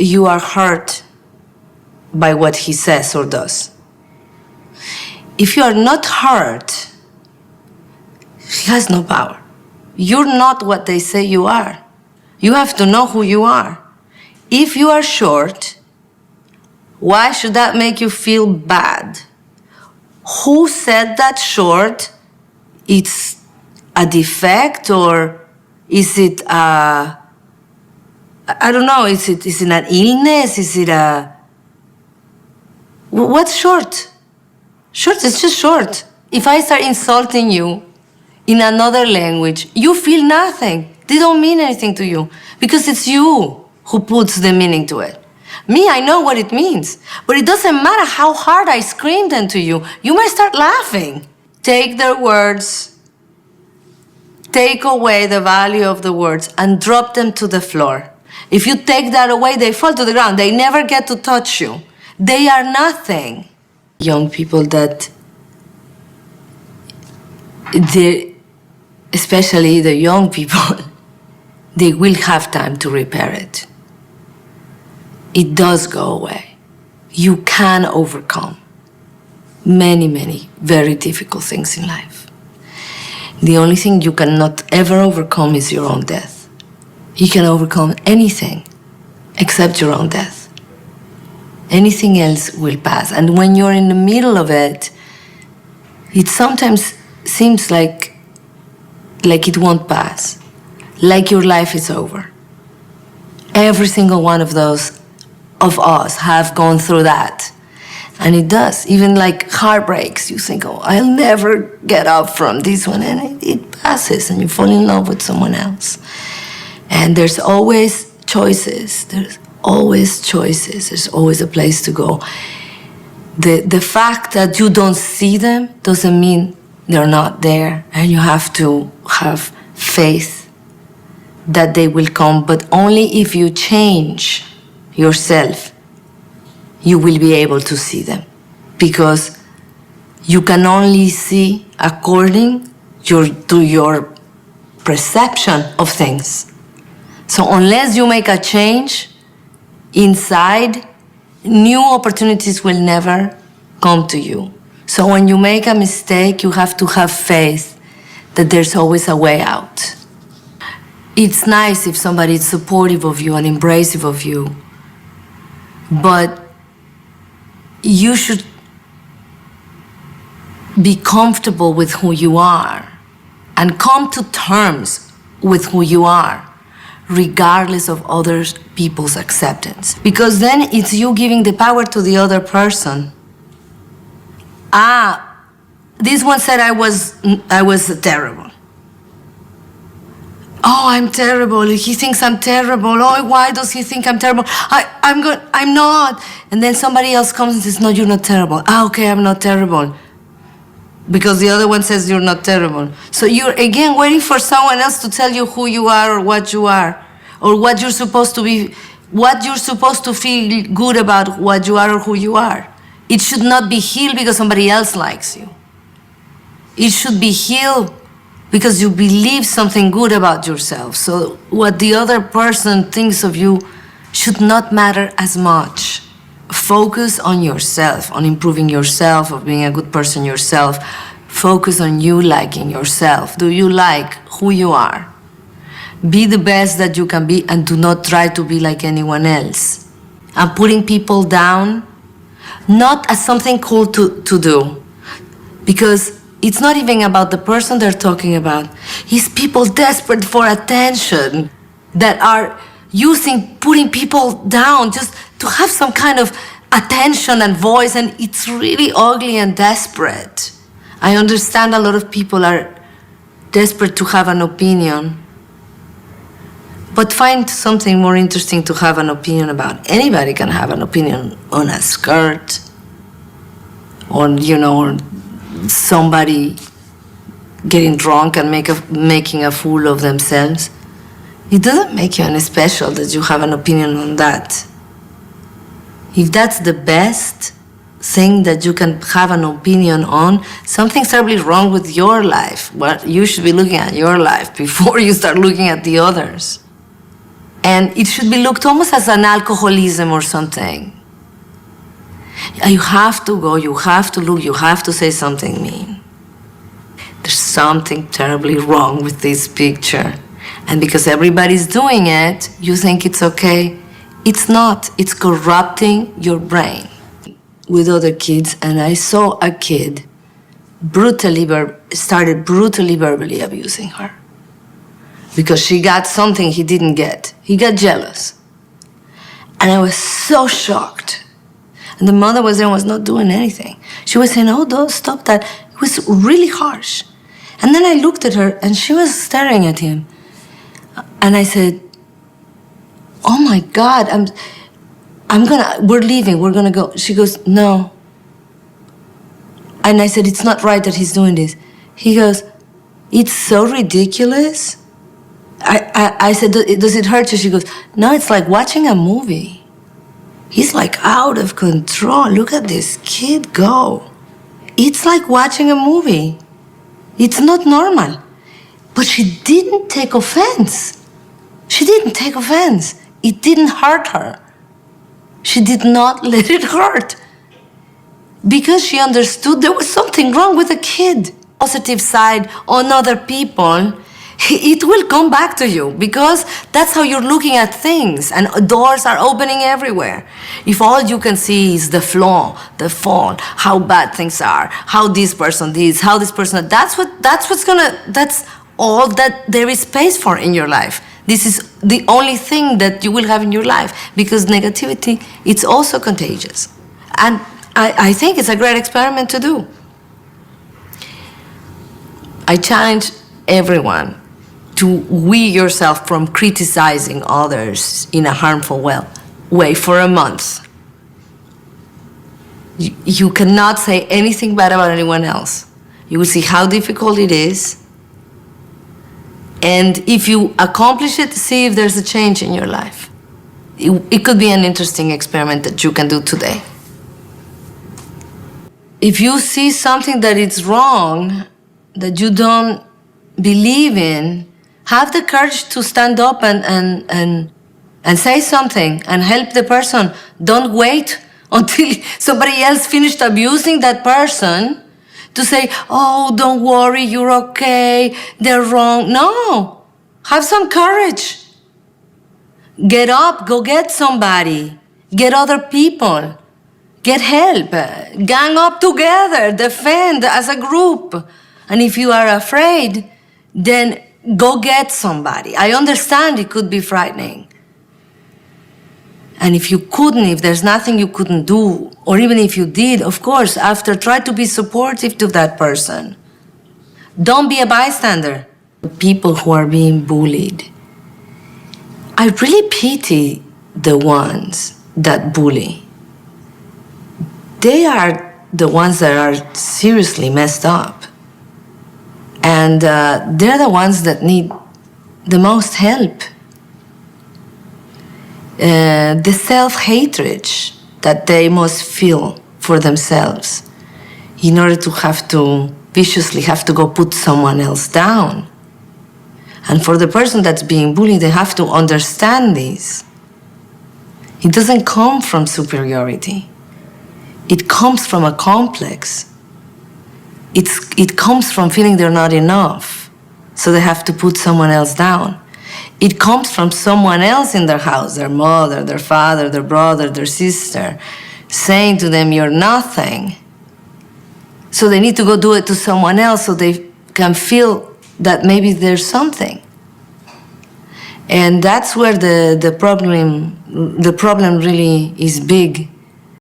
you are hurt by what he says or does. If you are not hurt, he has no power. You're not what they say you are. You have to know who you are. If you are short, why should that make you feel bad? Who said that short? It's a defect, or is it I don't know, is it an illness? Is it what's short? Short is just short. If I start insulting you in another language, you feel nothing. They don't mean anything to you because it's you who puts the meaning to it. Me, I know what it means, but it doesn't matter how hard I scream them to you. You might start laughing. Take their words, take away the value of the words, and drop them to the floor. If you take that away, they fall to the ground. They never get to touch you. They are nothing. Young people that, especially the young people, they will have time to repair it. It does go away. You can overcome many, many very difficult things in life. The only thing you cannot ever overcome is your own death. You can overcome anything except your own death. Anything else will pass. And when you're in the middle of it, it sometimes seems like it won't pass, like your life is over. Every single one of those of us have gone through that. And it does. Even like heartbreaks, you think, oh, I'll never get up from this one. And it passes and you fall in love with someone else. And there's always choices. There's always choices. There's always a place to go. The fact that you don't see them doesn't mean they're not there. And you have to have faith that they will come. But only if you change yourself, you will be able to see them, because you can only see according to your perception of things. So unless you make a change inside, new opportunities will never come to you. So when you make a mistake, you have to have faith that there's always a way out. It's nice if somebody is supportive of you and embracive of you, but you should be comfortable with who you are and come to terms with who you are, regardless of other people's acceptance. Because then it's you giving the power to the other person. This one said I was terrible. Oh, I'm terrible. He thinks I'm terrible. Oh, why does he think I'm terrible? I'm not. And then somebody else comes and says, no, you're not terrible. Okay, I'm not terrible. Because the other one says you're not terrible. So you're again waiting for someone else to tell you who you are or what you are, or what you're supposed to be, what you're supposed to feel good about what you are or who you are. It should not be healed because somebody else likes you. It should be healed because you believe something good about yourself. So what the other person thinks of you should not matter as much. Focus on yourself, on improving yourself, of being a good person yourself. Focus on you liking yourself. Do you like who you are? Be the best that you can be and do not try to be like anyone else. And putting people down, not as something cool to do, because it's not even about the person they're talking about. It's people desperate for attention that are putting people down just to have some kind of attention and voice, and it's really ugly and desperate. I understand a lot of people are desperate to have an opinion, but find something more interesting to have an opinion about. Anybody can have an opinion on a skirt, on, or somebody getting drunk and making a fool of themselves. It doesn't make you any special that you have an opinion on that. If that's the best thing that you can have an opinion on, something's terribly wrong with your life. But you should be looking at your life before you start looking at the others. And it should be looked almost as an alcoholism or something. You have to go, you have to look, you have to say something mean. There's something terribly wrong with this picture. And because everybody's doing it, you think it's okay. It's not. It's corrupting your brain. With other kids, and I saw a kid started brutally verbally abusing her because she got something he didn't get. He got jealous. And I was so shocked. And the mother was there and was not doing anything. She was saying, oh, don't stop that. It was really harsh. And then I looked at her and she was staring at him. And I said, oh my God, we're leaving, we're gonna go. She goes, no. And I said, it's not right that he's doing this. He goes, it's so ridiculous. I said, does it hurt you? She goes, no, it's like watching a movie. He's like out of control. Look at this kid go. It's like watching a movie. It's not normal. But she didn't take offense. She didn't take offense. It didn't hurt her. She did not let it hurt because she understood there was something wrong with the kid. Positive side on other people, it will come back to you because that's how you're looking at things and doors are opening everywhere. If all you can see is the flaw, the fault, how bad things are, how this person this, how this person, that's all that there is space for in your life. This is the only thing that you will have in your life because negativity, it's also contagious. And I think it's a great experiment to do. I challenge everyone to wean yourself from criticizing others in a harmful way for a month. You cannot say anything bad about anyone else. You will see how difficult it is. And if you accomplish it, see if there's a change in your life. It could be an interesting experiment that you can do today. If you see something that is wrong, that you don't believe in, have the courage to stand up and say something and help the person. Don't wait until somebody else finished abusing that person to say, oh, don't worry, you're okay, they're wrong. No, have some courage. Get up, go get somebody, get other people, get help, gang up together, defend as a group. And if you are afraid, then go get somebody. I understand it could be frightening. And if you couldn't, if there's nothing you couldn't do, or even if you did, of course, after, try to be supportive to that person. Don't be a bystander. People who are being bullied, I really pity the ones that bully. They are the ones that are seriously messed up. And they're the ones that need the most help. The self-hatred that they must feel for themselves in order to have to viciously have to go put someone else down. And for the person that's being bullied, they have to understand this. It doesn't come from superiority. It comes from a complex. It comes from feeling they're not enough, so they have to put someone else down. It comes from someone else in their house, their mother, their father, their brother, their sister, saying to them, you're nothing. So they need to go do it to someone else so they can feel that maybe there's something. And that's where the problem really is big.